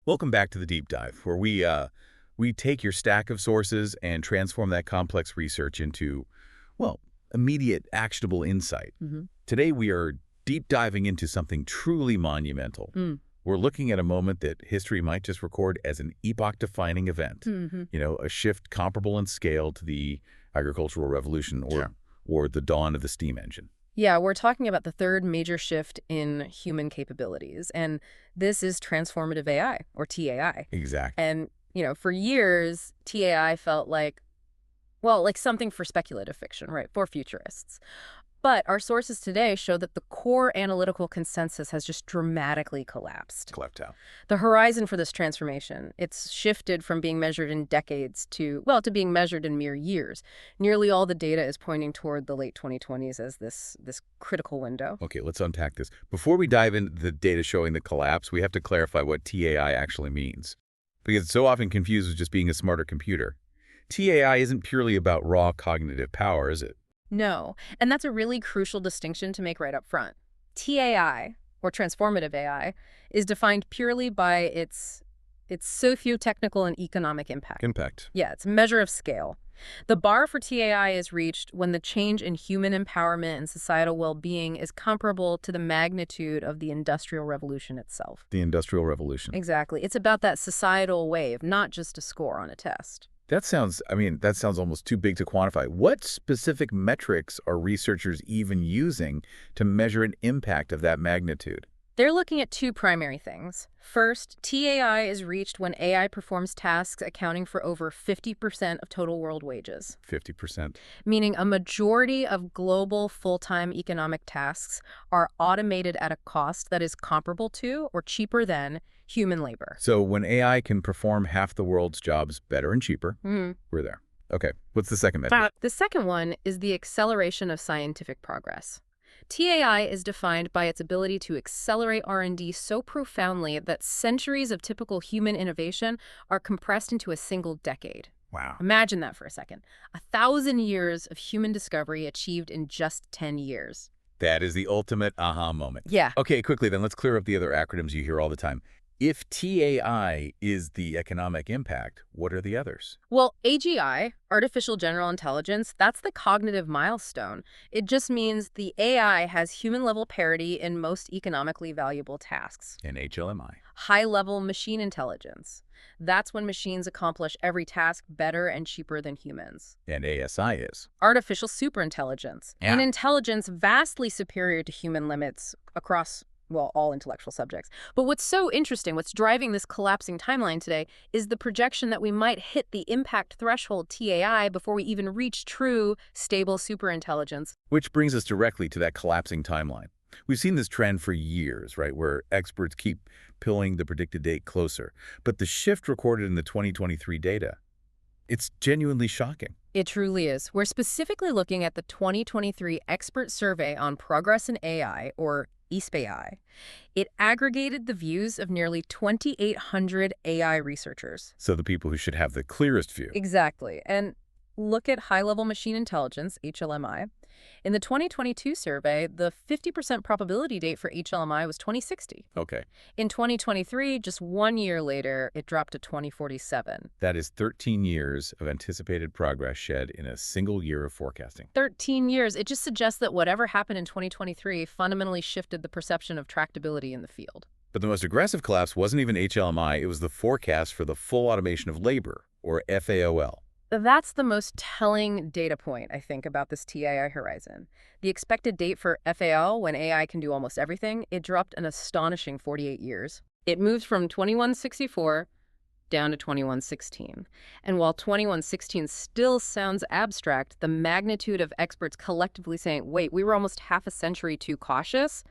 Welcome back to the Deep Dive, where we take your stack of sources and transform that complex research into, well, immediate, actionable insight. Today, we are deep diving into something truly monumental. We're looking at a moment that history might just record as an epoch-defining event. A shift comparable in scale to the agricultural revolution or the dawn of the steam engine. Yeah, we're talking about the third major shift in human capabilities, and this is transformative AI, or TAI. Exactly. And, for years, TAI felt like something for speculative fiction, right, for futurists. But our sources today show that the core analytical consensus has just dramatically collapsed. Cleft out. The horizon for this transformation, it's shifted from being measured in decades to being measured in mere years. Nearly all the data is pointing toward the late 2020s as this critical window. Okay, let's unpack this. Before we dive into the data showing the collapse, we have to clarify what TAI actually means, because it's so often confused with just being a smarter computer. TAI isn't purely about raw cognitive power, is it? No, and that's a really crucial distinction to make right up front. TAI, or transformative AI, is defined purely by its socio-technical and economic impact. Yeah, it's a measure of scale. The bar for TAI is reached when the change in human empowerment and societal well-being is comparable to the magnitude of the Industrial Revolution itself. The Industrial Revolution. Exactly. It's about that societal wave, not just a score on a test. That sounds almost too big to quantify. What specific metrics are researchers even using to measure an impact of that magnitude? They're looking at two primary things. First, TAI is reached when AI performs tasks accounting for over 50% of total world wages. 50%. Meaning a majority of global full-time economic tasks are automated at a cost that is comparable to or cheaper than human labor. So when AI can perform half the world's jobs better and cheaper, we're there. Okay, what's the second metric? The second one is the acceleration of scientific progress. TAI is defined by its ability to accelerate R&D so profoundly that centuries of typical human innovation are compressed into a single decade. Wow. Imagine that for a second. 1,000 years of human discovery achieved in just 10 years. That is the ultimate aha moment. Yeah. Okay, quickly then, let's clear up the other acronyms you hear all the time. If TAI is the economic impact, what are the others? Well, AGI, artificial general intelligence, that's the cognitive milestone. It just means the AI has human-level parity in most economically valuable tasks. And HLMI? High-level machine intelligence. That's when machines accomplish every task better and cheaper than humans. And ASI is? Artificial superintelligence. Yeah. An intelligence vastly superior to human limits across all intellectual subjects. But what's so interesting, what's driving this collapsing timeline today, is the projection that we might hit the impact threshold TAI before we even reach true, stable superintelligence. Which brings us directly to that collapsing timeline. We've seen this trend for years, right, where experts keep pulling the predicted date closer. But the shift recorded in the 2023 data, it's genuinely shocking. It truly is. We're specifically looking at the 2023 Expert Survey on Progress in AI, or ESPAI. It aggregated the views of nearly 2,800 AI researchers. So the people who should have the clearest view. Exactly. And look at high-level machine intelligence, HLMI. In the 2022 survey, the 50% probability date for HLMI was 2060. Okay. In 2023, just 1 year later, it dropped to 2047. That is 13 years of anticipated progress shed in a single year of forecasting. 13 years. It just suggests that whatever happened in 2023 fundamentally shifted the perception of tractability in the field. But the most aggressive collapse wasn't even HLMI, it was the forecast for the full automation of labor, or FAOL. That's the most telling data point, I think, about this TAI horizon. The expected date for FAL, when AI can do almost everything, it dropped an astonishing 48 years. It moved from 2164 down to 2116. And while 2116 still sounds abstract, the magnitude of experts collectively saying, wait, we were almost half a century too cautious,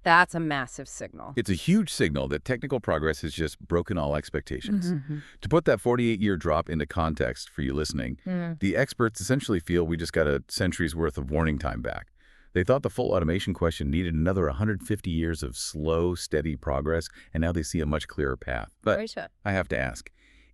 that's a massive signal. It's a huge signal that technical progress has just broken all expectations. To put that 48-year drop into context for you listening, the experts essentially feel we just got a century's worth of warning time back. They thought the full automation question needed another 150 years of slow, steady progress, and now they see a much clearer path. But I have to ask,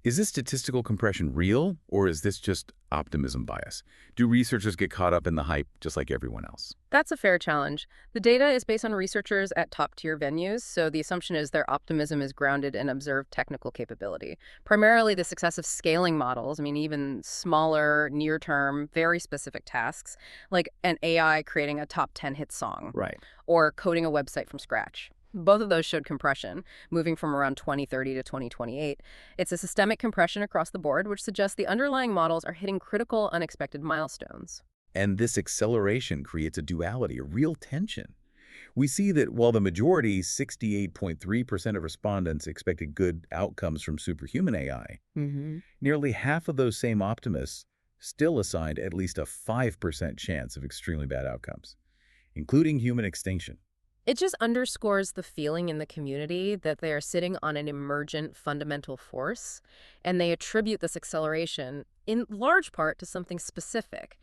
Is this statistical compression real, or is this just optimism bias? Do researchers get caught up in the hype just like everyone else? That's a fair challenge. The data is based on researchers at top-tier venues, so the assumption is their optimism is grounded in observed technical capability. Primarily the success of scaling models, even smaller, near-term, very specific tasks, like an AI creating a top 10 hit song Right. or coding a website from scratch. Both of those showed compression, moving from around 2030 to 2028. It's a systemic compression across the board, which suggests the underlying models are hitting critical, unexpected milestones. And this acceleration creates a duality, a real tension. We see that while the majority, 68.3% of respondents, expected good outcomes from superhuman AI, nearly half of those same optimists still assigned at least a 5% chance of extremely bad outcomes, including human extinction. It just underscores the feeling in the community that they are sitting on an emergent fundamental force, and they attribute this acceleration in large part to something specific,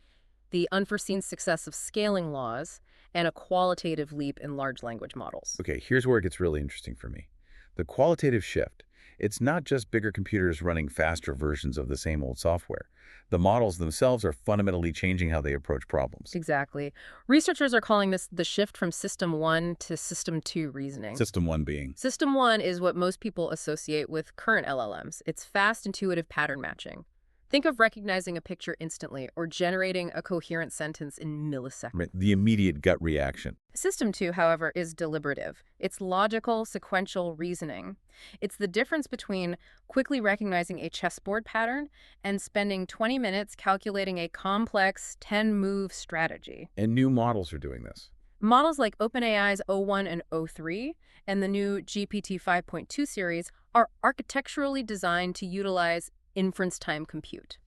the unforeseen success of scaling laws and a qualitative leap in large language models. Okay, here's where it gets really interesting for me. The qualitative shift. It's not just bigger computers running faster versions of the same old software. The models themselves are fundamentally changing how they approach problems. Exactly. Researchers are calling this the shift from System 1 to System 2 reasoning. System 1 being. System 1 is what most people associate with current LLMs. It's fast, intuitive pattern matching. Think of recognizing a picture instantly or generating a coherent sentence in milliseconds. Right, the immediate gut reaction. System 2, however, is deliberative. It's logical, sequential reasoning. It's the difference between quickly recognizing a chessboard pattern and spending 20 minutes calculating a complex 10-move strategy. And new models are doing this. Models like OpenAI's O1 and O3 and the new GPT 5.2 series are architecturally designed to utilize inference time compute.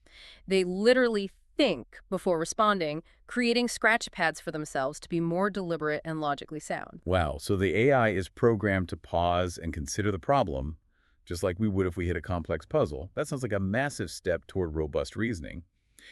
They literally think before responding, creating scratch pads for themselves to be more deliberate and logically sound. Wow, so the AI is programmed to pause and consider the problem, just like we would if we hit a complex puzzle. That sounds like a massive step toward robust reasoning.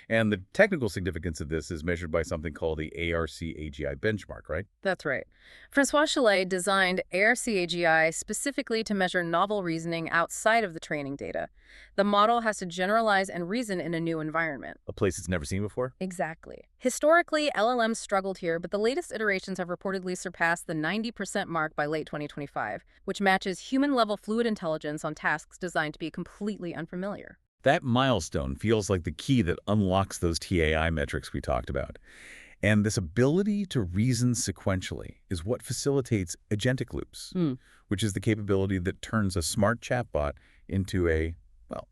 And the technical significance of this is measured by something called the ARC-AGI benchmark, right? That's right. Francois Chalet designed ARC-AGI specifically to measure novel reasoning outside of the training data. The model has to generalize and reason in a new environment. A place it's never seen before? Exactly. Historically, LLMs struggled here, but the latest iterations have reportedly surpassed the 90% mark by late 2025, which matches human-level fluid intelligence on tasks designed to be completely unfamiliar. That milestone feels like the key that unlocks those TAI metrics we talked about. And this ability to reason sequentially is what facilitates agentic loops, which is the capability that turns a smart chatbot into a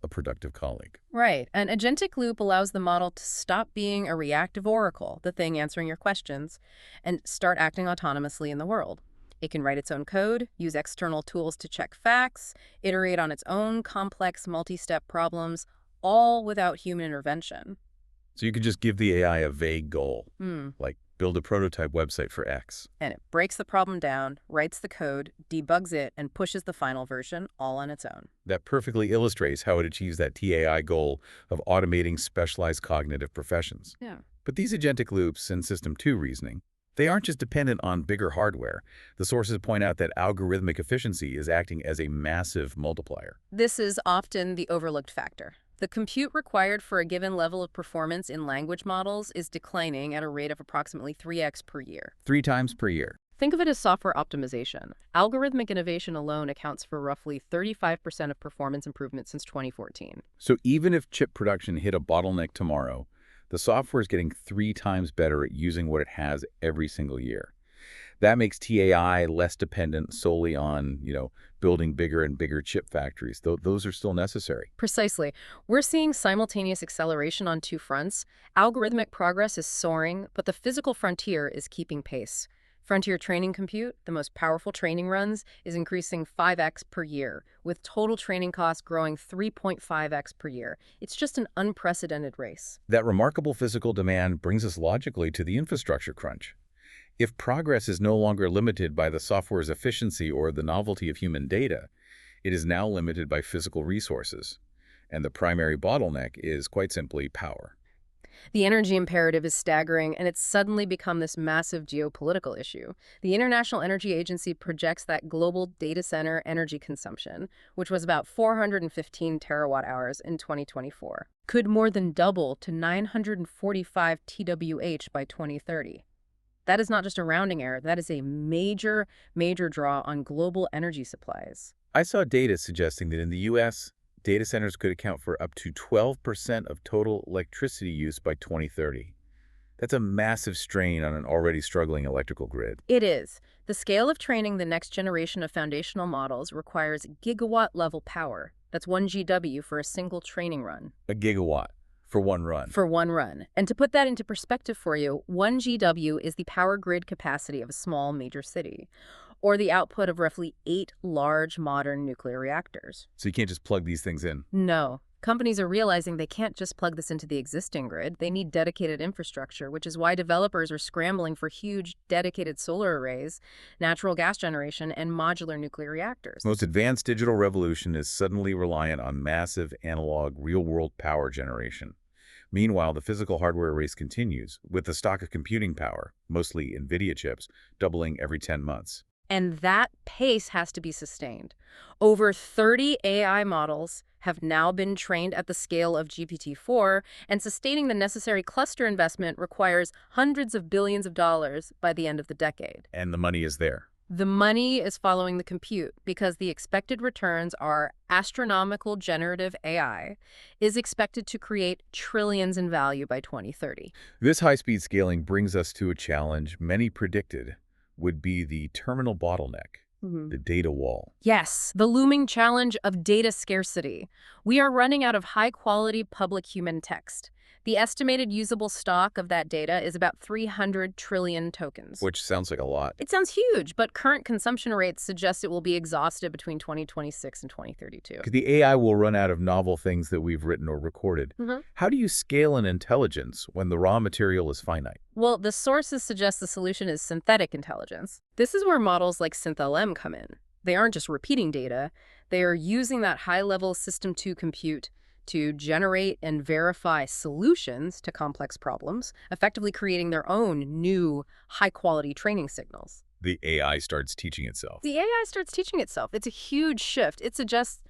productive colleague. Right. An agentic loop allows the model to stop being a reactive oracle, the thing answering your questions, and start acting autonomously in the world. It can write its own code, use external tools to check facts, iterate on its own complex multi-step problems, all without human intervention. So you could just give the AI a vague goal, like build a prototype website for X. And it breaks the problem down, writes the code, debugs it, and pushes the final version all on its own. That perfectly illustrates how it achieves that TAI goal of automating specialized cognitive professions. Yeah. But these agentic loops and System 2 reasoning, they aren't just dependent on bigger hardware. The sources point out that algorithmic efficiency is acting as a massive multiplier. This is often the overlooked factor. The compute required for a given level of performance in language models is declining at a rate of approximately 3x per year. 3 times per year. Think of it as software optimization. Algorithmic innovation alone accounts for roughly 35% of performance improvement since 2014. So even if chip production hit a bottleneck tomorrow, the software is getting 3 times better at using what it has every single year. That makes TAI less dependent solely on, building bigger and bigger chip factories. Those are still necessary. Precisely. We're seeing simultaneous acceleration on two fronts. Algorithmic progress is soaring, but the physical frontier is keeping pace. Frontier training compute, the most powerful training runs, is increasing 5x per year, with total training costs growing 3.5x per year. It's just an unprecedented race. That remarkable physical demand brings us logically to the infrastructure crunch. If progress is no longer limited by the software's efficiency or the novelty of human data, it is now limited by physical resources. And the primary bottleneck is, quite simply, power. The energy imperative is staggering, and it's suddenly become this massive geopolitical issue. The International Energy Agency projects that global data center energy consumption, which was about 415 terawatt hours in 2024, could more than double to 945 TWh by 2030. That is not just a rounding error, that is a major, major draw on global energy supplies. I saw data suggesting that in the U.S., data centers could account for up to 12% of total electricity use by 2030. That's a massive strain on an already struggling electrical grid. It is. The scale of training the next generation of foundational models requires gigawatt-level power. That's 1 GW for a single training run. A gigawatt for one run. For one run. And to put that into perspective for you, 1 GW is the power grid capacity of a small major city, or the output of roughly 8 large modern nuclear reactors. So you can't just plug these things in. No. Companies are realizing they can't just plug this into the existing grid. They need dedicated infrastructure, which is why developers are scrambling for huge dedicated solar arrays, natural gas generation, and modular nuclear reactors. The most advanced digital revolution is suddenly reliant on massive analog real-world power generation. Meanwhile, the physical hardware race continues, with the stock of computing power, mostly NVIDIA chips, doubling every 10 months. And that pace has to be sustained. Over 30 AI models have now been trained at the scale of GPT-4, and sustaining the necessary cluster investment requires hundreds of billions of dollars by the end of the decade. And the money is there. The money is following the compute because the expected returns are astronomical. Generative AI is expected to create trillions in value by 2030. This high-speed scaling brings us to a challenge many predicted would be the terminal bottleneck, the data wall. Yes, the looming challenge of data scarcity. We are running out of high-quality public human text. The estimated usable stock of that data is about 300 trillion tokens. Which sounds like a lot. It sounds huge, but current consumption rates suggest it will be exhausted between 2026 and 2032. Because the AI will run out of novel things that we've written or recorded. How do you scale an intelligence when the raw material is finite? Well, the sources suggest the solution is synthetic intelligence. This is where models like SynthLM come in. They aren't just repeating data, they are using that high-level System 2 compute to generate and verify solutions to complex problems, effectively creating their own new high-quality training signals. The AI starts teaching itself. The AI starts teaching itself. It's a huge shift. It suggests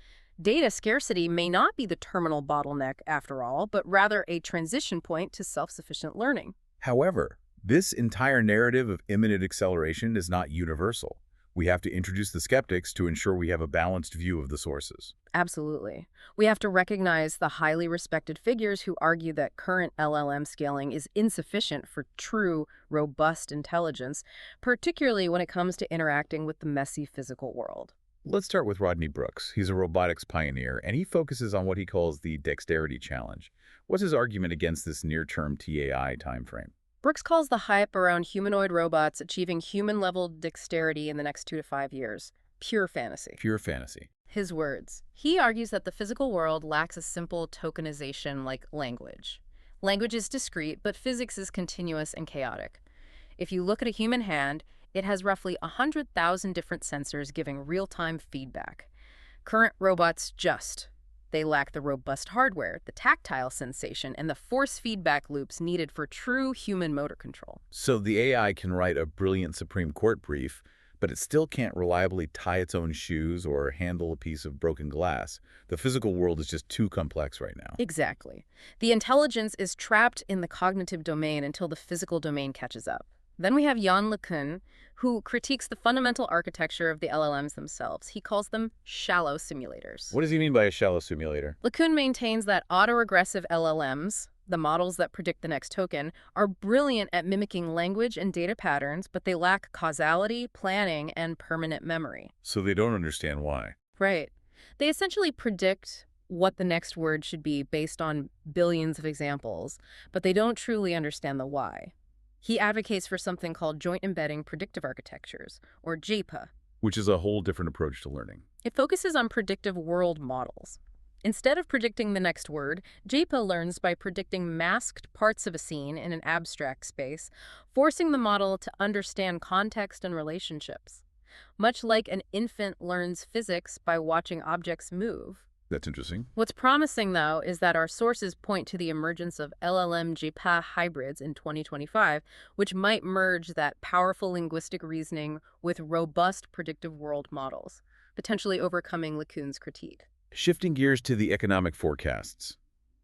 data scarcity may not be the terminal bottleneck after all, but rather a transition point to self-sufficient learning. However, this entire narrative of imminent acceleration is not universal. We have to introduce the skeptics to ensure we have a balanced view of the sources. Absolutely. We have to recognize the highly respected figures who argue that current LLM scaling is insufficient for true, robust intelligence, particularly when it comes to interacting with the messy physical world. Let's start with Rodney Brooks. He's a robotics pioneer, and he focuses on what he calls the dexterity challenge. What's his argument against this near-term TAI timeframe? Brooks calls the hype around humanoid robots achieving human-level dexterity in the next 2 to 5 years pure fantasy. Pure fantasy. His words. He argues that the physical world lacks a simple tokenization like language. Language is discrete, but physics is continuous and chaotic. If you look at a human hand, it has roughly 100,000 different sensors giving real-time feedback. Current robots they lack the robust hardware, the tactile sensation, and the force feedback loops needed for true human motor control. So the AI can write a brilliant Supreme Court brief, but it still can't reliably tie its own shoes or handle a piece of broken glass. The physical world is just too complex right now. Exactly. The intelligence is trapped in the cognitive domain until the physical domain catches up. Then we have Yann LeCun, who critiques the fundamental architecture of the LLMs themselves. He calls them shallow simulators. What does he mean by a shallow simulator? LeCun maintains that autoregressive LLMs, the models that predict the next token, are brilliant at mimicking language and data patterns, but they lack causality, planning, and permanent memory. So they don't understand why. Right. They essentially predict what the next word should be based on billions of examples, but they don't truly understand the why. He advocates for something called Joint Embedding Predictive Architectures, or JEPA. Which is a whole different approach to learning. It focuses on predictive world models. Instead of predicting the next word, JEPA learns by predicting masked parts of a scene in an abstract space, forcing the model to understand context and relationships. Much like an infant learns physics by watching objects move. That's interesting. What's promising, though, is that our sources point to the emergence of LLM-GPA hybrids in 2025, which might merge that powerful linguistic reasoning with robust predictive world models, potentially overcoming LeCun's critique. Shifting gears to the economic forecasts.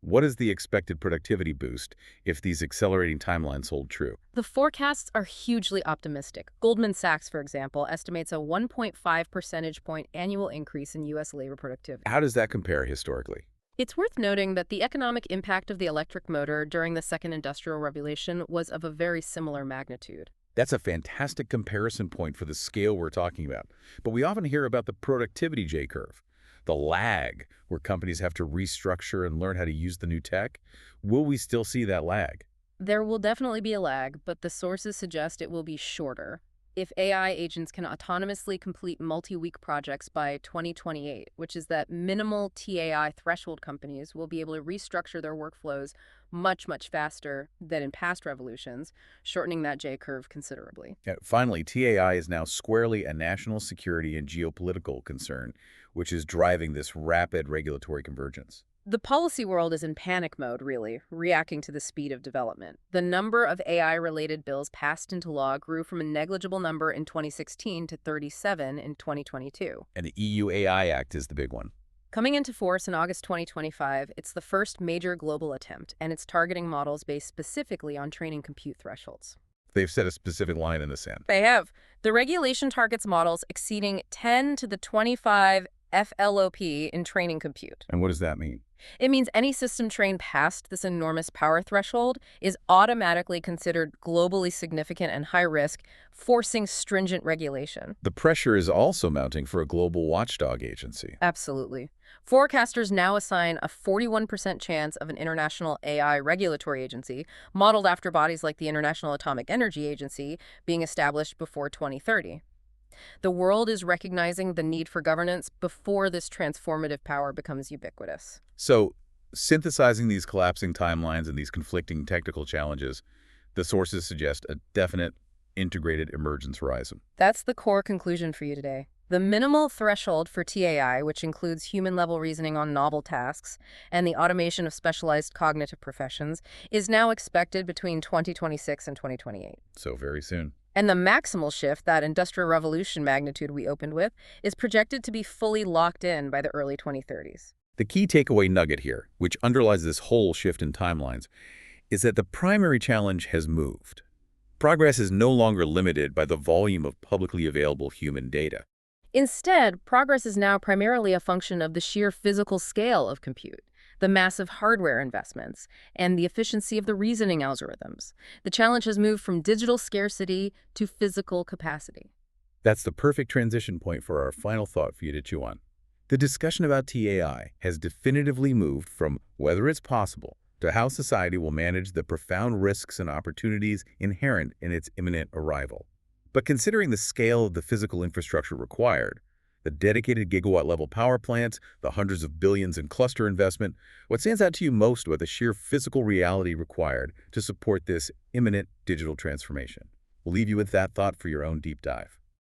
What is the expected productivity boost if these accelerating timelines hold true? The forecasts are hugely optimistic. Goldman Sachs, for example, estimates a 1.5 percentage point annual increase in U.S. labor productivity. How does that compare historically? It's worth noting that the economic impact of the electric motor during the Second Industrial Revolution was of a very similar magnitude. That's a fantastic comparison point for the scale we're talking about. But we often hear about the productivity J-curve, the lag where companies have to restructure and learn how to use the new tech. Will we still see that lag? There will definitely be a lag, but the sources suggest it will be shorter. If AI agents can autonomously complete multi-week projects by 2028, which is that minimal TAI threshold, companies will be able to restructure their workflows much, much faster than in past revolutions, shortening that J-curve considerably. Finally, TAI is now squarely a national security and geopolitical concern, which is driving this rapid regulatory convergence. The policy world is in panic mode, really, reacting to the speed of development. The number of AI-related bills passed into law grew from a negligible number in 2016 to 37 in 2022. And the EU AI Act is the big one. Coming into force in August 2025, it's the first major global attempt, and it's targeting models based specifically on training compute thresholds. They've set a specific line in the sand. They have. The regulation targets models exceeding 10 to the 25 FLOP in training compute. And what does that mean? It means any system trained past this enormous power threshold is automatically considered globally significant and high risk, forcing stringent regulation. The pressure is also mounting for a global watchdog agency. Absolutely. Forecasters now assign a 41% chance of an international AI regulatory agency, modeled after bodies like the International Atomic Energy Agency, being established before 2030. The world is recognizing the need for governance before this transformative power becomes ubiquitous. So, synthesizing these collapsing timelines and these conflicting technical challenges, the sources suggest a definite integrated emergence horizon. That's the core conclusion for you today. The minimal threshold for TAI, which includes human-level reasoning on novel tasks and the automation of specialized cognitive professions, is now expected between 2026 and 2028. So very soon. And the maximal shift, that Industrial Revolution magnitude we opened with, is projected to be fully locked in by the early 2030s. The key takeaway nugget here, which underlies this whole shift in timelines, is that the primary challenge has moved. Progress is no longer limited by the volume of publicly available human data. Instead, progress is now primarily a function of the sheer physical scale of compute, the massive hardware investments, and the efficiency of the reasoning algorithms. The challenge has moved from digital scarcity to physical capacity. That's the perfect transition point for our final thought for you to chew on. The discussion about TAI has definitively moved from whether it's possible to how society will manage the profound risks and opportunities inherent in its imminent arrival. But considering the scale of the physical infrastructure required, the dedicated gigawatt-level power plants, the hundreds of billions in cluster investment, what stands out to you most about the sheer physical reality required to support this imminent digital transformation? We'll leave you with that thought for your own deep dive.